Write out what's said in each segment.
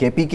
KPK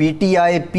PTIP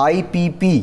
IPP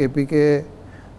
KPK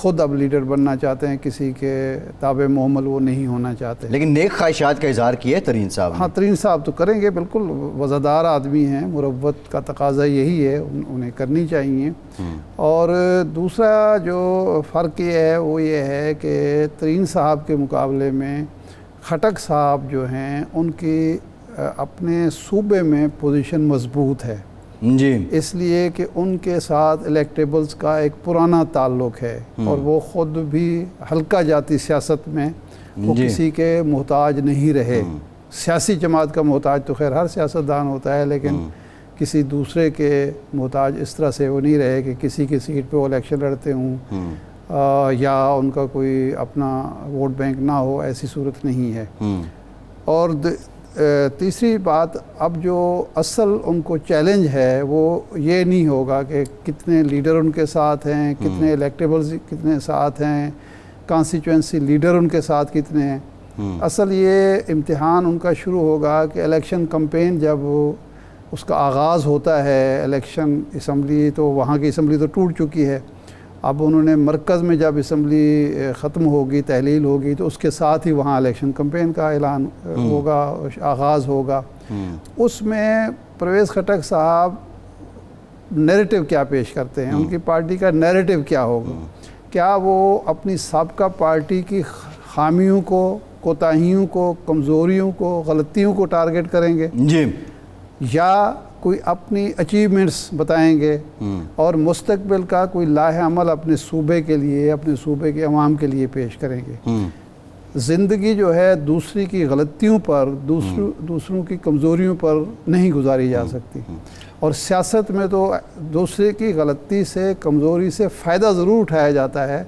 خود اب leader بننا چاہتے ہیں، کسی کے تابع معمل وہ نہیں ہونا چاہتے۔ لیکن نیک خواہشات کا اظہار کیا ہے ترین صاحب نے۔ ہاں ترین صاحب تو کریں گے، بالکل وزادار آدمی ہیں، مروت کا تقاضا یہی ہے، انہیں کرنی چاہیے۔ اور دوسرا جو فرق یہ ہے وہ یہ ہے کہ ترین صاحب کے مقابلے میں خٹک صاحب جو ہیں ان کی اپنے صوبے میں پوزیشن مضبوط ہے، جی، اس لیے کہ ان کے ساتھ الیکٹیبلز کا ایک پرانا تعلق ہے، اور وہ خود بھی حلقہ جاتی سیاست میں وہ کسی کے محتاج نہیں رہے۔ سیاسی جماعت کا محتاج تو خیر ہر سیاستدان ہوتا ہے، لیکن کسی دوسرے کے محتاج اس طرح سے وہ نہیں رہے کہ کسی کی سیٹ پہ وہ الیکشن لڑتے ہوں یا ان کا کوئی اپنا ووٹ بینک نہ ہو، ایسی صورت نہیں ہے۔ اور تیسری بات، اب جو اصل ان کو چیلنج ہے وہ یہ نہیں ہوگا کہ کتنے لیڈر ان کے ساتھ ہیں، کتنے الیکٹیبلز کتنے ساتھ ہیں، کانسٹیچوئنسی لیڈر ان کے ساتھ کتنے ہیں۔ اصل یہ امتحان ان کا شروع ہوگا کہ الیکشن کمپین جب اس کا آغاز ہوتا ہے، الیکشن اسمبلی تو وہاں کی اسمبلی تو ٹوٹ چکی ہے، اب انہوں نے مرکز میں جب اسمبلی ختم ہوگی، تحلیل ہوگی، تو اس کے ساتھ ہی وہاں الیکشن کمپین کا اعلان ہوگا، آغاز ہوگا۔ اس میں پرویز خٹک صاحب نیریٹو کیا پیش کرتے ہیں، ان کی پارٹی کا نیریٹو کیا ہوگا؟ کیا وہ اپنی سابقہ پارٹی کی خامیوں کو، کوتاہیوں کو، کمزوریوں کو، غلطیوں کو ٹارگٹ کریں گے، جی، یا کوئی اپنی اچیومنٹس بتائیں گے اور مستقبل کا کوئی لاہ عمل اپنے صوبے کے لیے، اپنے صوبے کے عوام کے لیے پیش کریں گے؟ زندگی جو ہے دوسری کی غلطیوں پر، دوسروں کی کمزوریوں پر نہیں گزاری جا سکتی، اور سیاست میں تو دوسرے کی غلطی سے، کمزوری سے فائدہ ضرور اٹھایا جاتا ہے،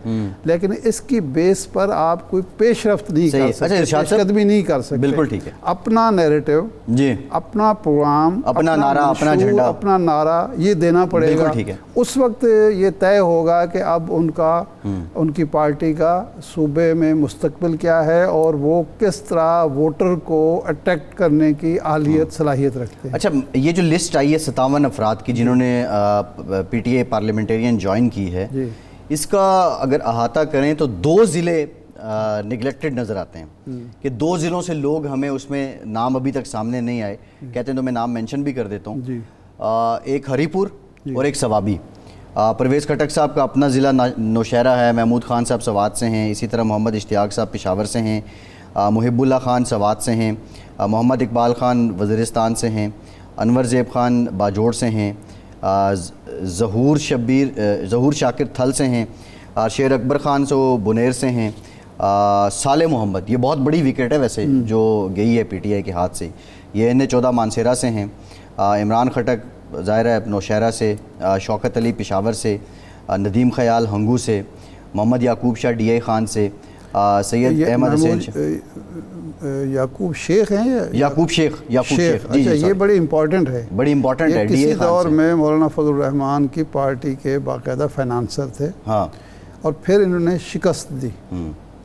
لیکن اس کی بیس پر آپ کوئی پیش رفت نہیں کر سکتے، پیش قدمی نہیں کر سکتے۔ بالکل ٹھیک ہے۔ اپنا نیریٹو، جی، اپنا پروگرام، اپنا نعرہ، اپنا جھنڈا، اپنا نعرہ یہ دینا پڑے گا۔ بالکل ٹھیک ہے۔ اس وقت یہ طے ہوگا کہ اب ان کی پارٹی کا صوبے میں مستقبل کیا ہے، اور وہ کس طرح ووٹر کو اٹریکٹ کرنے کی اہلیت، صلاحیت رکھتے ہیں۔ اچھا، یہ جو لسٹ آئی ہے 57 افراد کی جنہوں نے P T A parliamentarian join کی ہے، اس کا اگر احاطہ کریں تو 2 ضلع نگلیکٹڈ نظر آتے ہیں کہ 2 ضلعوں سے لوگ ہمیں اس میں نام ابھی تک سامنے نہیں آئے، کہتے ہیں تو میں نام مینشن بھی کر دیتا ہوں، ایک ہری پور اور ایک سوابی۔ پرویز خٹک صاحب کا اپنا ضلع نوشہرہ ہے، محمود خان صاحب سوات سے ہیں، اسی طرح محمد اشتیاق صاحب پشاور سے ہیں، محب اللہ خان سوات سے ہیں، محمد اقبال خان وزیرستان سے ہیں، انور زیب خان باجوڑ سے ہیں، ظہور شاکر تھل سے ہیں، شیر اکبر خان بنیر سے ہیں، صالح محمد، یہ بہت بڑی وکٹ ہے ویسے جو گئی ہے پی ٹی آئی کے ہاتھ سے، یہ N14 مانسیرہ سے ہیں، عمران خٹک ظاہر ہے نوشہرہ سے، شوکت علی پشاور سے، ندیم خیال ہنگو سے، محمد یعقوب شاہ ڈی آئی خان سے، سید احمد حسین یعقوب شیخ ہیں، یعقوب شیخ اچھا، یہ بڑی امپورٹنٹ ہے، بڑی امپورٹنٹ ہے۔ کسی دور میں مولانا فضل الرحمان کی پارٹی کے باقاعدہ فائنانسر تھے، ہاں، اور پھر انہوں نے شکست دی،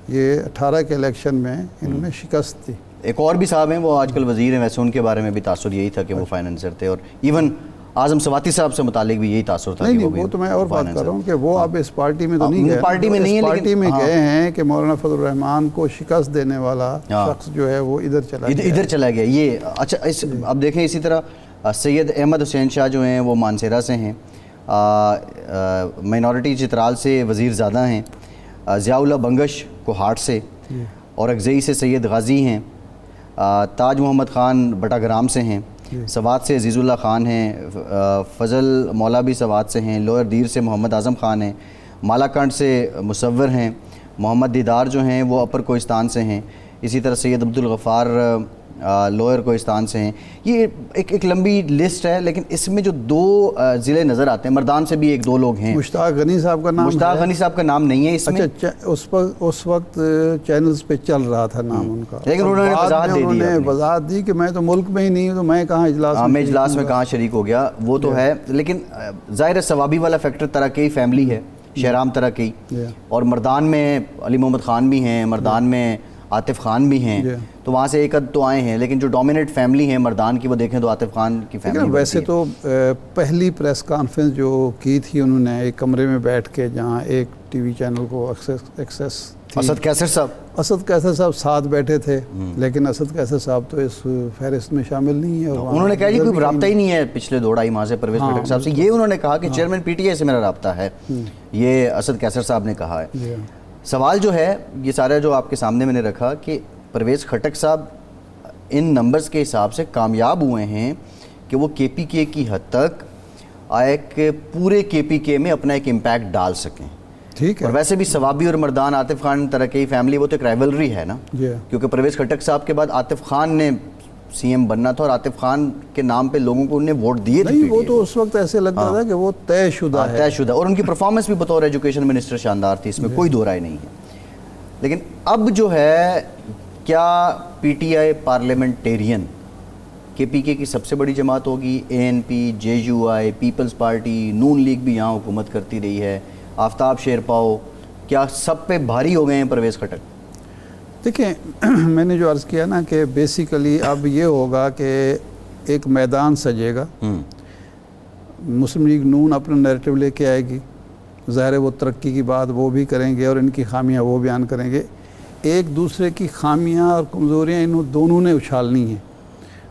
یہ 18 کے الیکشن میں انہوں نے شکست دی۔ ایک اور بھی صاحب ہیں وہ آج کل وزیر ہیں، ویسے ان کے بارے میں بھی تاثر یہی تھا کہ وہ فائنانسر تھے، اور ایون اعظم سواتی صاحب سے متعلق بھی یہی تاثر تھا۔ نہیں، وہ تو میں اور بات کر رہا ہوں کہ وہ اب اس پارٹی میں تو نہیں گئے، پارٹی میں نہیں ہے، پارٹی میں گئے ہیں کہ مولانا فضل الرحمان کو شکست دینے والا شخص جو ہے وہ ادھر چلا گیا۔ یہ اچھا، اب دیکھیں اسی طرح سید احمد حسین شاہ جو ہیں وہ مانسیرہ سے ہیں، مائنورٹی چترال سے وزیر زادہ ہیں، ضیاء اللہ بنگش کوہاٹ سے، اور اگزئی سے سید غازی ہیں، تاج محمد خان بٹاگرام سے ہیں، سوات سے عزیز اللہ خان ہیں، فضل مولا بھی سوات سے ہیں، لوئر دیر سے محمد اعظم خان ہیں، مالاکنڈ سے مصور ہیں، محمد دیدار جو ہیں وہ اپر کوہستان سے ہیں، اسی طرح سید عبدالغفار لوئر کوہستان سے ہیں۔ یہ ایک لمبی لسٹ ہے، لیکن اس میں جو 2 ضلع نظر آتے ہیں، مردان سے بھی 1-2 لوگ ہیں۔ مشتاق غنی صاحب کا نام، مشتاق غنی صاحب کا نام نہیں ہے اس میں۔ اچھا، اس وقت چینلز پہ چل رہا تھا نام ان کا، لیکن انہوں نے وضاحت دی کہ میں تو ملک میں ہی نہیں ہوں، تو میں کہاں اجلاس میں کہاں شریک ہو گیا، وہ تو ہے، لیکن ظاہر ثوابی والا فیکٹر طرح کی فیملی ہے، شہرام طرح کی، اور مردان میں علی محمد خان بھی ہیں، مردان میں عاطف خان بھی ہیں, تو وہاں سے ایک تو آئے ہیں, لیکن جو ڈومینیٹ فیملی ہیں مردان کی وہ دیکھیں تو عاطف خان کی فیملی. ویسے تو پہلی پریس کانفرنس جو کی تھی انہوں نے ایک کمرے میں بیٹھ کے, جہاں ایک ٹی وی چینل کو ایکسیس تھی. اسد کیسر صاحب ساتھ بیٹھے تھے, لیکن اسد کیسر صاحب تو اس فہرست میں شامل نہیں ہے. انہوں نے کہا جی کوئی رابطہ ہی نہیں ہے پچھلے 2-2.5 ماہ سے پرویز خٹک صاحب سے. یہ انہوں نے کہا کہ چیئرمین پی ٹی آئی سے میرا رابطہ ہے, یہ اسد کیسر صاحب نے کہا ہے. سوال جو ہے یہ سارا جو آپ کے سامنے میں نے رکھا کہ پرویز خٹک صاحب ان نمبرز کے حساب سے کامیاب ہوئے ہیں کہ وہ کے پی کے کی حد تک ایک پورے کے پی کے میں اپنا ایک امپیکٹ ڈال سکیں. ٹھیک ہے. اور ویسے بھی ثوابی اور مردان عاطف خان ترقی فیملی وہ تو ایک رائیولری ہے نا, کیونکہ پرویز خٹک صاحب کے بعد عاطف خان نے سی ایم بننا تھا اور عاطف خان کے نام پہ لوگوں کو انہیں ووٹ دیے تھے. وہ تو اس وقت ایسے لگتا تھا کہ وہ طے شدہ ہے, اور ان کی پرفارمنس بھی بطور ایجوکیشن منسٹر شاندار تھی, اس میں کوئی دو رائے نہیں ہے. لیکن اب جو ہے کیا پی ٹی آئی پارلیمنٹیرین کے پی کے کی سب سے بڑی جماعت ہوگی؟ A N P, J U I, Peoples Party, Noon League بھی یہاں حکومت کرتی رہی ہے, آفتاب شیرپاؤ, کیا سب پہ بھاری ہو گئے ہیں پرویز خٹک؟ دیکھیں میں نے جو عرض کیا نا کہ بیسیکلی اب یہ ہوگا کہ ایک میدان سجے گا, مسلم لیگ نون اپنا نیریٹو لے کے آئے گی, ظاہر ہے وہ ترقی کی بات وہ بھی کریں گے اور ان کی خامیاں وہ بیان کریں گے. ایک دوسرے کی خامیاں اور کمزوریاں انہوں دونوں نے اچھالنی ہیں,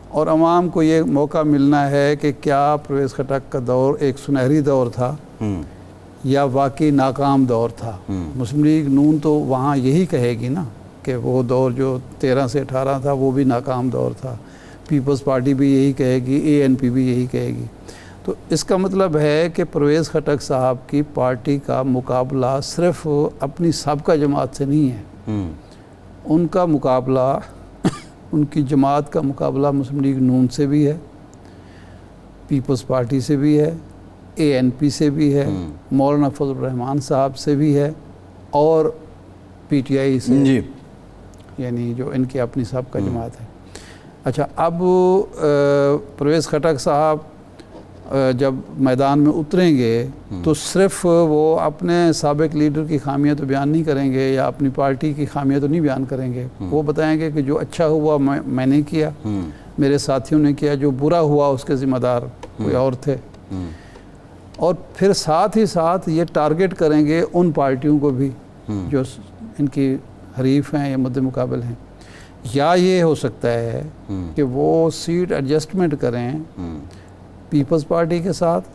اور عوام کو یہ موقع ملنا ہے کہ کیا پرویز خٹک کا دور ایک سنہری دور تھا یا واقعی ناکام دور تھا. مسلم لیگ نون تو وہاں یہی کہے گی نا کہ وہ دور جو 13 سے 18 تھا وہ بھی ناکام دور تھا. پیپلز پارٹی بھی یہی کہے گی, اے این پی بھی یہی کہے گی. تو اس کا مطلب ہے کہ پرویز خٹک صاحب کی پارٹی کا مقابلہ صرف اپنی سابقہ جماعت سے نہیں ہے, ان کا مقابلہ ان کی جماعت کا مقابلہ مسلم لیگ نون سے بھی ہے, پیپلز پارٹی سے بھی ہے, اے این پی سے بھی ہے, مولانا فضل الرحمان صاحب سے بھی ہے, اور پی ٹی آئی سے, یعنی جو ان کی اپنی سابقہ جماعت ہے. اچھا, اب پرویز خٹک صاحب جب میدان میں اتریں گے تو صرف وہ اپنے سابق لیڈر کی خامیاں تو بیان نہیں کریں گے یا اپنی پارٹی کی خامیاں تو نہیں بیان کریں گے. وہ بتائیں گے کہ جو اچھا ہوا میں نے کیا, میرے ساتھیوں نے کیا, جو برا ہوا اس کے ذمہ دار کوئی اور تھے. اور پھر ساتھ ہی ساتھ یہ ٹارگٹ کریں گے ان پارٹیوں کو بھی جو ان کی حریف ہیں یا مد مقابل ہیں. یا یہ ہو سکتا ہے کہ وہ سیٹ ایڈجسٹمنٹ کریں پیپلز پارٹی کے ساتھ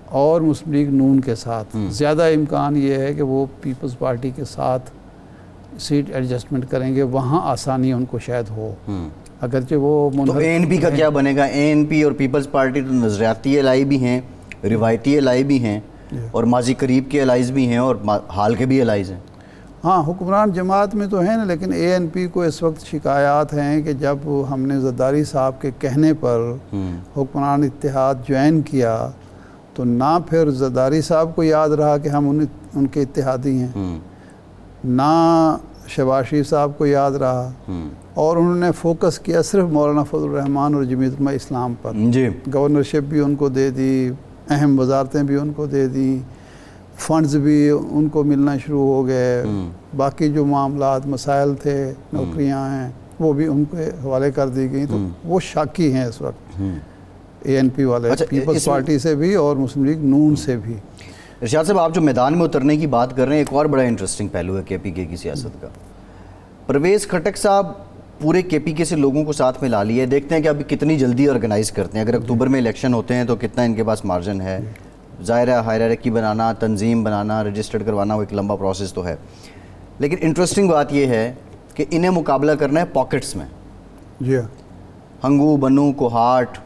اور مسلم لیگ نون کے ساتھ. زیادہ امکان یہ ہے کہ وہ پیپلز پارٹی کے ساتھ سیٹ ایڈجسٹمنٹ کریں گے, وہاں آسانی ان کو شاید ہو, اگرچہ وہ تو اے این پی کا کیا بنے گا؟ اے این پی اور پیپلز پارٹی تو نظریاتی الائی بھی ہیں, روایتی الائی بھی ہیں, اور ماضی قریب کے الائز بھی ہیں, اور حال کے بھی الائز ہیں. ہاں, حکمران جماعت میں تو ہیں نا, لیکن اے این پی کو اس وقت شکایات ہیں کہ جب ہم نے زرداری صاحب کے کہنے پر حکمران اتحاد جوائن کیا تو نہ پھر زرداری صاحب کو یاد رہا کہ ہم ان کے اتحادی ہیں, نہ شہباز شریف صاحب کو یاد رہا, اور انہوں نے فوکس کیا صرف مولانا فضل الرحمان اور جمعیت علماء اسلام پر. گورنرشپ بھی ان کو دے دی, اہم وزارتیں بھی ان کو دے دیں, فنڈز بھی ان کو ملنا شروع ہو گئے, باقی جو معاملات مسائل تھے, نوکریاں ہیں, وہ بھی ان کے حوالے کر دی گئیں. تو وہ شاکی ہیں اس وقت اے این پی والے, پیپلز پارٹی سے بھی اور مسلم لیگ نون سے بھی. ارشاد صاحب, آپ جو میدان میں اترنے کی بات کر رہے ہیں, ایک اور بڑا انٹرسٹنگ پہلو ہے کے پی کے کی سیاست کا. پرویز خٹک صاحب پورے کے پی کے سے لوگوں کو ساتھ میں لا لیے, دیکھتے ہیں کہ ابھی کتنی جلدی آرگنائز کرتے ہیں. اگر اکتوبر میں الیکشن ہوتے ہیں تو کتنا ان کے پاس مارجن ہے. ظاہر ہے ہائرارکی بنانا, تنظیم بنانا, رجسٹرڈ کروانا وہ ایک لمبا پروسیس تو ہے, لیکن انٹرسٹنگ بات یہ ہے کہ انہیں مقابلہ کرنا ہے پاکٹس میں. ہنگو, بنو, کوہاٹ,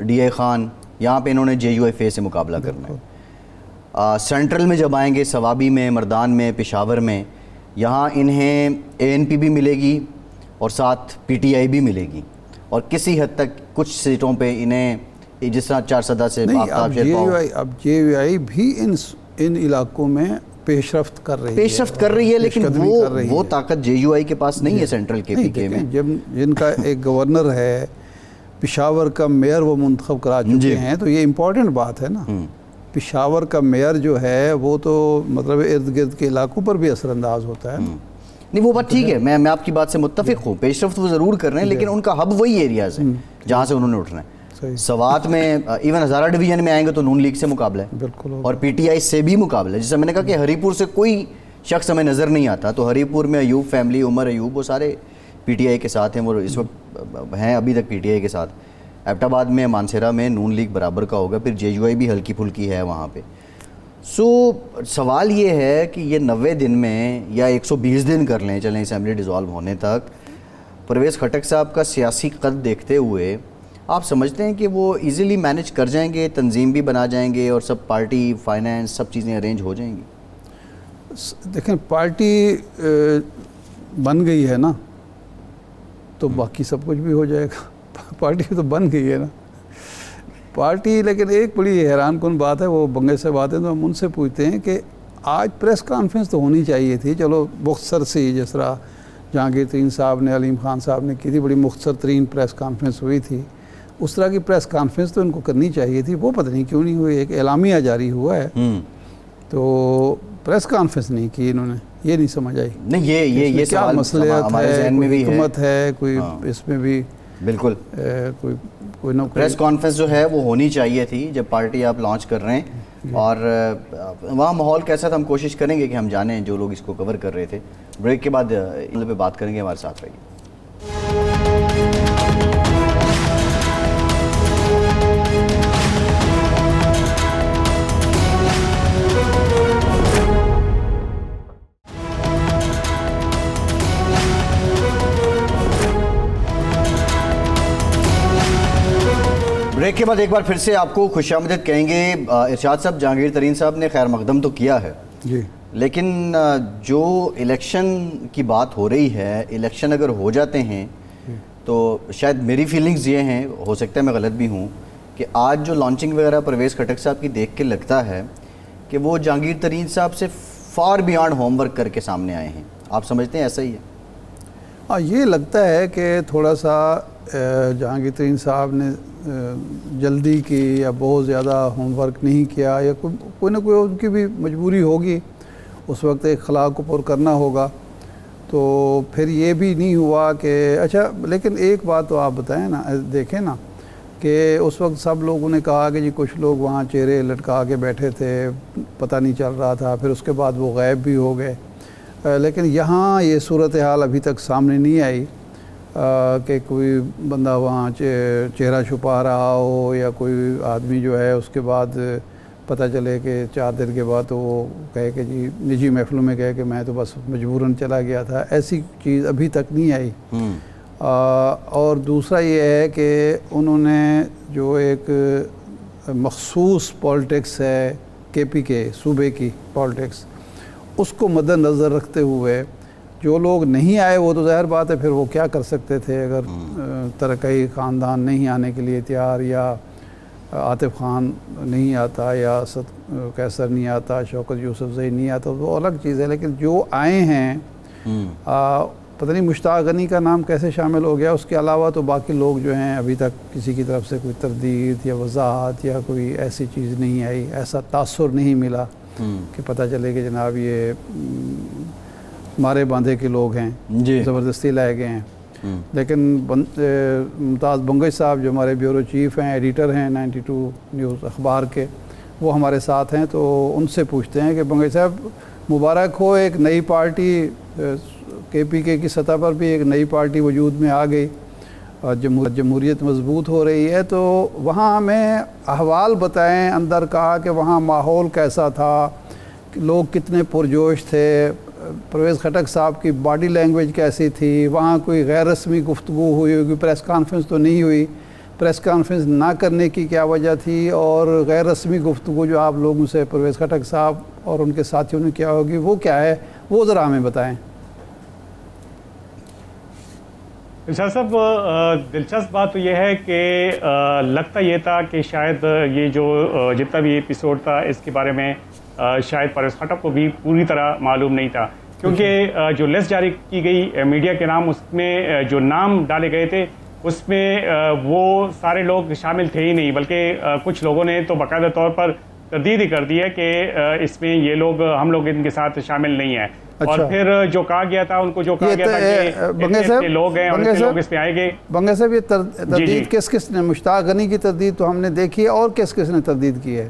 ڈی اے خان, یہاں پہ انہوں نے جے یو ایف اے سے مقابلہ کرنا ہے. سینٹرل میں جب آئیں گے, ثوابی میں, مردان میں, پشاور میں, یہاں انہیں اے این پی بھی ملے گی اور ساتھ پی ٹی آئی بھی ملے گی, اور کسی حد تک کچھ سیٹوں پہ انہیں جس طرح 4 سدا سے آفتاب شیرپاؤ. اب جے یو آئی بھی ان علاقوں میں پیش رفت کر رہی ہے, لیکن وہ طاقت جے یو آئی کے پاس نہیں ہے سینٹرل کے پی کے میں. جن کا ایک گورنر ہے, پشاور کا میئر وہ منتخب کرا چکے ہیں, تو یہ امپورٹنٹ بات ہے نا. پشاور کا میئر جو ہے وہ تو مطلب ارد گرد کے علاقوں پر بھی اثر انداز ہوتا ہے. نہیں وہ بات ٹھیک ہے، میں آپ کی بات سے متفق ہوں، پیش رفت وہ ضرور کر رہے ہیں، لیکن ان کا ہب وہی ایریاز ہیں جہاں سے انہوں نے اٹھنا ہے۔ سوات میں ایون ہزارہ ڈویژن میں آئیں گے تو نون لیگ سے مقابلہ ہے بالکل، اور پی ٹی آئی سے بھی مقابلہ ہے۔ جیسے میں نے کہا کہ ہری پور سے کوئی شخص ہمیں نظر نہیں آتا، تو ہری پور میں ایوب فیملی، عمر ایوب، وہ سارے پی ٹی آئی کے ساتھ ہیں، وہ اس وقت ہیں ابھی تک پی ٹی آئی کے ساتھ۔ ایبٹ آباد میں، مانسہرہ میں نون لیگ برابر کا ہوگا، پھر جے یو آئی بھی ہلکی پھلکی ہے وہاں پہ۔ سوال یہ ہے کہ یہ 90 دن میں یا 120 دن کر لیں چلیں اسمبلی ڈیزالو ہونے تک، پرویز خٹک صاحب کا سیاسی قد دیکھتے ہوئے آپ سمجھتے ہیں کہ وہ ایزیلی مینیج کر جائیں گے، تنظیم بھی بنا جائیں گے اور سب پارٹی فائنینس سب چیزیں ارینج ہو جائیں گی؟ دیکھیں پارٹی بن گئی ہے نا تو باقی سب کچھ بھی ہو جائے گا۔ پارٹی تو بن گئی ہے نا پارٹی، لیکن ایک بڑی حیران کن بات ہے، وہ بنگے سے بات ہے تو ہم ان سے پوچھتے ہیں کہ آج پریس کانفرنس تو ہونی چاہیے تھی، چلو مختصر سی، جس طرح جہانگیر ترین صاحب نے، علیم خان صاحب نے کی تھی، بڑی مختصر ترین پریس کانفرنس ہوئی تھی، اس طرح کی پریس کانفرنس تو ان کو کرنی چاہیے تھی، وہ پتہ نہیں کیوں نہیں ہوئی۔ ایک اعلامیہ جاری ہوا ہے تو پریس کانفرنس نہیں کی انہوں نے، یہ نہیں سمجھ آئی۔ نہیں یہ کیا سوال مصلحت ہمارے ہے، ذہن میں کوئی بھی حکمت ہے، کوئی اس میں بھی بالکل کوئی نہ کوئی پریس کانفرنس جو ہے وہ ہونی چاہیے تھی جب پارٹی آپ لانچ کر رہے ہیں، اور وہاں ماحول کیسا تھا ہم کوشش کریں گے کہ ہم جانیں، جو لوگ اس کو کور کر رہے تھے۔ بریک کے بعد ان پہ بات کریں گے، ہمارے ساتھ رہیے۔ بریک کے بعد ایک بار پھر سے آپ کو خوش آمدید کہیں گے۔ ارشاد صاحب، جہانگیر ترین صاحب نے خیر مقدم تو کیا ہے جی، لیکن جو الیکشن کی بات ہو رہی ہے، الیکشن اگر ہو جاتے ہیں تو شاید میری فیلنگز یہ ہیں، ہو سکتا ہے میں غلط بھی ہوں، کہ آج جو لانچنگ وغیرہ پرویز خٹک صاحب کی دیکھ کے لگتا ہے کہ وہ جہانگیر ترین صاحب سے فار بیانڈ ہوم ورک کر کے سامنے آئے ہیں۔ آپ سمجھتے ہیں ایسا ہی ہے؟ ہاں، یہ لگتا ہے کہ تھوڑا سا جہانگیر ترین صاحب نے جلدی کی یا بہت زیادہ ہوم ورک نہیں کیا، یا کوئی نہ کوئی ان کی بھی مجبوری ہوگی، اس وقت ایک خلا کو پر کرنا ہوگا، تو پھر یہ بھی نہیں ہوا کہ اچھا۔ لیکن ایک بات تو آپ بتائیں نا، دیکھیں نا کہ اس وقت سب لوگوں نے کہا کہ جی کچھ لوگ وہاں چہرے لٹکا کے بیٹھے تھے، پتہ نہیں چل رہا تھا، پھر اس کے بعد وہ غائب بھی ہو گئے، لیکن یہاں یہ صورتحال ابھی تک سامنے نہیں آئی کہ کوئی بندہ وہاں چہرہ چھپا رہا ہو، یا کوئی آدمی جو ہے اس کے بعد پتہ چلے کہ 4 دن کے بعد تو وہ کہے کہ جی نجی محفلوں میں کہے کہ میں تو بس مجبوراً چلا گیا تھا۔ ایسی چیز ابھی تک نہیں آئی۔ اور دوسرا یہ ہے کہ انہوں نے جو ایک مخصوص پالیٹکس ہے کے پی کے صوبے کی پالیٹکس، اس کو مد نظر رکھتے ہوئے جو لوگ نہیں آئے، وہ تو ظاہر بات ہے پھر وہ کیا کر سکتے تھے، اگر ترقی خاندان نہیں آنے کے لیے تیار، یا عاطف خان نہیں آتا، یا اسد قیصر نہیں آتا، شوکت یوسف زئی نہیں آتا، وہ الگ چیز ہے، لیکن جو آئے ہیں پتہ نہیں مشتاق غنی کا نام کیسے شامل ہو گیا، اس کے علاوہ تو باقی لوگ جو ہیں ابھی تک کسی کی طرف سے کوئی تردید یا وضاحت یا کوئی ایسی چیز نہیں آئی، ایسا تاثر نہیں ملا کہ پتہ چلے کہ جناب یہ مارے باندھے کے لوگ ہیں، زبردستی لائے گئے ہیں۔ لیکن ممتاز بنگش صاحب جو ہمارے بیورو چیف ہیں، ایڈیٹر ہیں 92 نیوز اخبار کے، وہ ہمارے ساتھ ہیں، تو ان سے پوچھتے ہیں کہ بنگش صاحب مبارک ہو، ایک نئی پارٹی کے پی کے کی سطح پر بھی ایک نئی پارٹی وجود میں آ گئی اور جمہوریت مضبوط ہو رہی ہے، تو وہاں ہمیں احوال بتائیں اندر کا کہ وہاں ماحول کیسا تھا، لوگ کتنے پرجوش تھے، پرویز خٹک صاحب کی باڈی لینگویج کیسی تھی، وہاں کوئی غیر رسمی گفتگو ہوئی ہوگی، پریس کانفرنس تو نہیں ہوئی، پریس کانفرنس نہ کرنے کی کیا وجہ تھی، اور غیر رسمی گفتگو جو آپ لوگوں سے پرویز خٹک صاحب اور ان کے ساتھیوں نے کیا ہوگی وہ کیا ہے، وہ ذرا ہمیں بتائیں۔ ارشاد صاحب، دلچسپ بات تو یہ ہے کہ لگتا یہ تھا کہ شاید یہ جو جتنا بھی ایپیسوڈ تھا اس کے بارے میں شاید پرویز خٹک کو بھی پوری طرح معلوم نہیں تھا، کیونکہ جو لسٹ جاری کی گئی میڈیا کے نام، اس میں جو نام ڈالے گئے تھے اس میں وہ سارے لوگ شامل تھے ہی نہیں، بلکہ کچھ لوگوں نے تو باقاعدہ طور پر تردید ہی کر دی ہے کہ اس میں یہ لوگ، ہم لوگ ان کے ساتھ شامل نہیں ہیں۔ اور پھر جو کہا گیا تھا ان کو جو کہا گیا تھا کہ اتنے لوگ ہیں اور اتنے لوگ اس میں آئیں گے. بنگے صاحب یہ تردید کس کس نے؟ مشتاق غنی کی تردید تو ہم نے دیکھی ہے، اور کس کس نے تردید کی ہے؟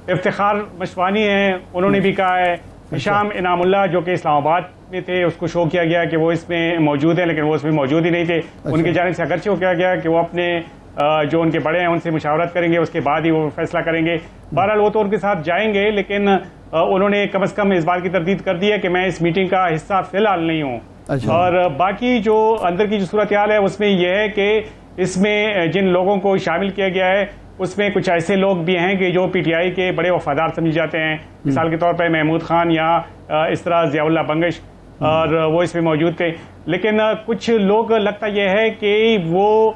افتخار مشوانی ہیں، انہوں نے بھی کہا ہے. ہشام انعام اللہ جو کہ اسلام آباد میں تھے، اس کو شو کیا گیا کہ وہ اس میں موجود ہیں، لیکن وہ اس میں موجود ہی نہیں تھے. ان کی جانب سے اگرچہ وہ کیا گیا کہ وہ اپنے جو ان کے بڑے ہیں ان سے مشاورت کریں گے، اس کے بعد ہی وہ فیصلہ کریں گے. بہرحال وہ تو ان کے ساتھ جائیں گے، لیکن انہوں نے کم از کم اس بات کی تردید کر دی ہے کہ میں اس میٹنگ کا حصہ فی الحال نہیں ہوں. اور باقی جو اندر کی جو صورتحال ہے اس میں یہ ہے کہ اس میں جن لوگوں کو شامل کیا گیا ہے اس میں کچھ ایسے لوگ بھی ہیں کہ جو پی ٹی آئی کے بڑے وفادار سمجھے جاتے ہیں. مثال کے طور پہ محمود خان یا اس طرح ضیاء اللہ بنگش، اور وہ اس میں موجود تھے. لیکن کچھ لوگ لگتا یہ ہے کہ وہ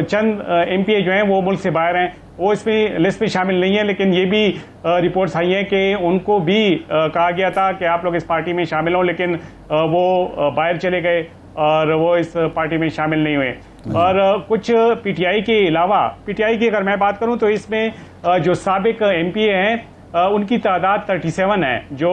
چند ایم پی اے جو ہیں وہ ملک سے باہر ہیں، وہ اس میں لسٹ میں شامل نہیں ہیں. لیکن یہ بھی رپورٹس آئی ہیں کہ ان کو بھی کہا گیا تھا کہ آپ لوگ اس پارٹی میں شامل ہوں، لیکن وہ باہر چلے گئے اور وہ اس پارٹی میں شامل نہیں ہوئے. اور کچھ پی ٹی آئی کے علاوہ، پی ٹی آئی کی اگر میں بات کروں تو اس میں جو سابق ایم پی اے ہیں ان کی تعداد 37 ہے، جو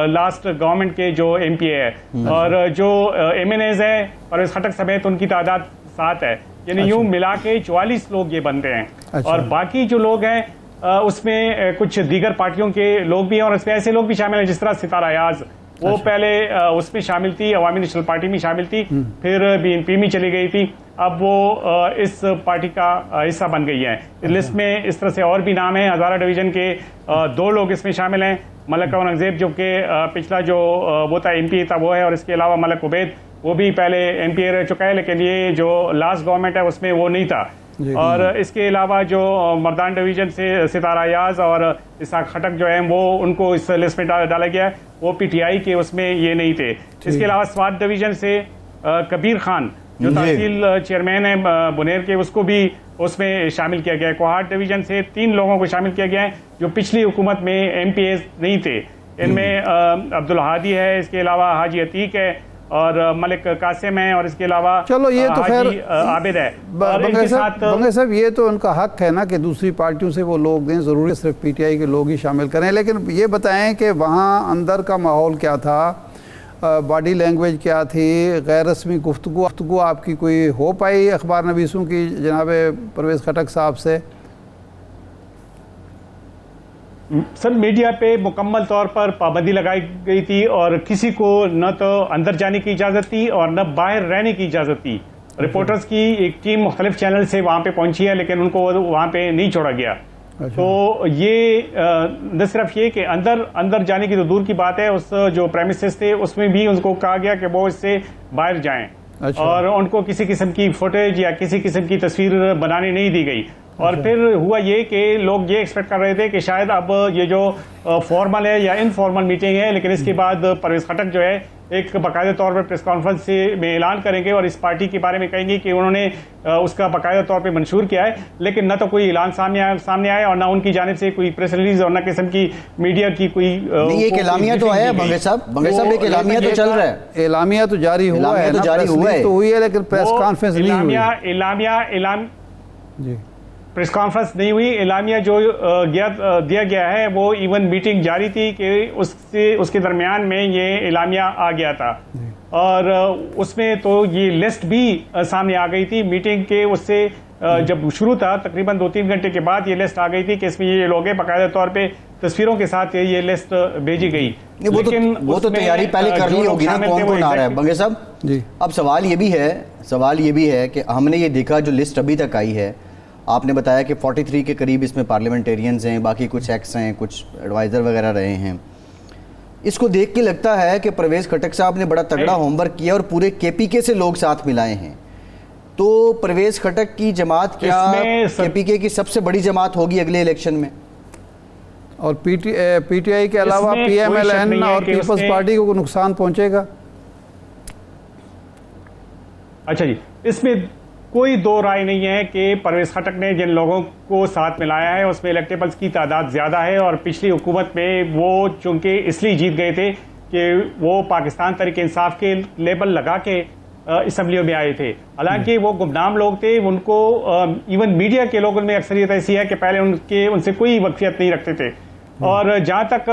لاسٹ گورنمنٹ کے جو ایم پی اے ہے. اور جو ایم این ایز ہیں پرویز خٹک سمیت ان کی تعداد 7 ہے. یعنی یوں ملا کے 44 لوگ یہ بنتے ہیں. اور باقی جو لوگ ہیں اس میں کچھ دیگر پارٹیوں کے لوگ بھی ہیں، اور اس میں ایسے لوگ بھی شامل ہیں جس طرح ستارہ ایاز. وہ پہلے اس میں شامل تھی، عوامی نیشنل پارٹی میں شامل تھی، پھر بی این پی میں چلی گئی تھی، اب وہ اس پارٹی کا حصہ بن گئی ہے. لسٹ میں اس طرح سے اور بھی نام ہیں. ہزارہ ڈویژن کے 2 لوگ اس میں شامل ہیں. ملک اورنگزیب جو کہ پچھلا جو وہ تھا ایم پی تھا وہ ہے، اور اس کے علاوہ ملک عبید وہ بھی پہلے ایم پی اے رہ چکا ہے، لیکن یہ جو لاسٹ گورنمنٹ ہے اس میں وہ نہیں تھا. اور اس کے علاوہ جو مردان ڈویژن سے ستارہ ایاز اور اسحاق خٹک جو ہیں وہ ان کو اس لسٹ میں ڈالا گیا ہے، وہ پی ٹی آئی کے اس میں یہ نہیں تھے. اس کے علاوہ سوات ڈویژن سے کبیر خان جو تحصیل چیئرمین ہیں بنیر کے، اس کو بھی اس میں شامل کیا گیا ہے. کوہاٹ ڈویژن سے 3 لوگوں کو شامل کیا گیا ہے جو پچھلی حکومت میں ایم پی ایز نہیں تھے. ان میں عبدالہادی ہے، اس کے علاوہ حاجی عتیق ہے، اور ملک قاسم ہے، اور اس کے علاوہ چلو یہ تو خیر عابد ہے. بنگے صاحب یہ تو ان کا حق ہے نا کہ دوسری پارٹیوں سے وہ لوگ دیں، ضروری صرف پی ٹی آئی کے لوگ ہی شامل کریں. لیکن یہ بتائیں کہ وہاں اندر کا ماحول کیا تھا، باڈی لینگویج کیا تھی، غیر رسمی گفتگو آپ کی کوئی ہو پائی اخبار نویسوں کی جناب پرویز خٹک صاحب سے؟ سر میڈیا پہ مکمل طور پر پابندی لگائی گئی تھی، اور کسی کو نہ تو اندر جانے کی اجازت تھی اور نہ باہر رہنے کی اجازت تھی. رپورٹرز کی ایک ٹیم مختلف چینل سے وہاں پہ پہنچی ہے، لیکن ان کو وہاں پہ نہیں چھوڑا گیا. تو یہ نہ صرف یہ کہ اندر جانے کی تو دور کی بات ہے، اس جو پریمیسز تھے اس میں بھی ان کو کہا گیا کہ وہ اس سے باہر جائیں، اور ان کو کسی قسم کی فوٹیج یا کسی قسم کی تصویر بنانے نہیں دی گئی. اور پھر ہوا یہ کہ لوگ یہ ایکسپیکٹ کر رہے تھے کہ شاید اب یہ جو فارمل ہے یا انفارمل میٹنگ ہے، لیکن اس کے بعد پرویز خٹک جو ہے ایک باقاعدہ طور پر پریس کانفرنس میں اعلان کریں گے اور اس پارٹی کے بارے میں کہیں گے کہ انہوں نے اس کا باقاعدہ طور پہ منشور کیا ہے. لیکن نہ تو کوئی اعلان سامنے آیا اور نہ ان کی جانب سے کوئی پریس ریلیز اور نہ قسم کی میڈیا کی کوئی ایک اعلامیہ تو ہے. بنگے صاحب ایک اعلامیہ تو چل رہا ہے، اعلامیہ تو جاری ہوا ہے، تو ہوئی ہے، لیکن پریس کانفرنس نہیں ہوئی. جی پریس کانفرنس نہیں ہوئی. اعلامیہ جو دیا گیا ہے وہ ایون میٹنگ جاری تھی کہ اس کے درمیان میں یہ اعلامیہ آ گیا تھا، اور اس میں تو یہ لسٹ بھی سامنے آ گئی تھی میٹنگ کے. اس سے جب شروع تھا تقریباً 2-3 گھنٹے کے بعد یہ لسٹ آ گئی تھی کہ اس میں یہ لوگ ہیں، باقاعدہ طور پہ تصویروں کے ساتھ یہ لسٹ بھیجی گئی. لیکن وہ تو تیاری پہلے کر لی ہوگی نا، کون آ رہا ہے. بنگے صاحب جی اب سوال یہ بھی ہے کہ ہم نے یہ دیکھا جو لسٹ ابھی تک آئی ہے، آپ نے بتایا کہ 43 کے قریب اس میں پارلیمنٹیرینز ہیں، باقی کچھ ایکس ہیں، کچھ ایڈوائزر وغیرہ رہے ہیں. اس کو دیکھ کے لگتا ہے کہ پرویز خٹک صاحب نے بڑا تگڑا ہوم ورک کیا اور پورے کے پی کے سے لوگ ساتھ ملائے ہیں. تو پرویز خٹک کی جماعت کیا کے پی کے کی سب سے بڑی جماعت ہوگی اگلے الیکشن میں؟ اور پی ٹی آئی کے علاوہ پی ایم ایل این اور پیپلز پارٹی کو نقصان پہنچے گا؟ اچھا جی، اس میں کوئی دو رائے نہیں ہے کہ پرویز خٹک نے جن لوگوں کو ساتھ ملایا ہے اس میں الیکٹیبلز کی تعداد زیادہ ہے. اور پچھلی حکومت میں وہ چونکہ اس لیے جیت گئے تھے کہ وہ پاکستان تحریک انصاف کے لیبل لگا کے اسمبلیوں میں آئے تھے. حالانکہ وہ گمنام لوگ تھے، ان کو ایون میڈیا کے لوگوں میں اکثریت ایسی ہے کہ پہلے ان سے کوئی وقفیت نہیں رکھتے تھے. اور جہاں تک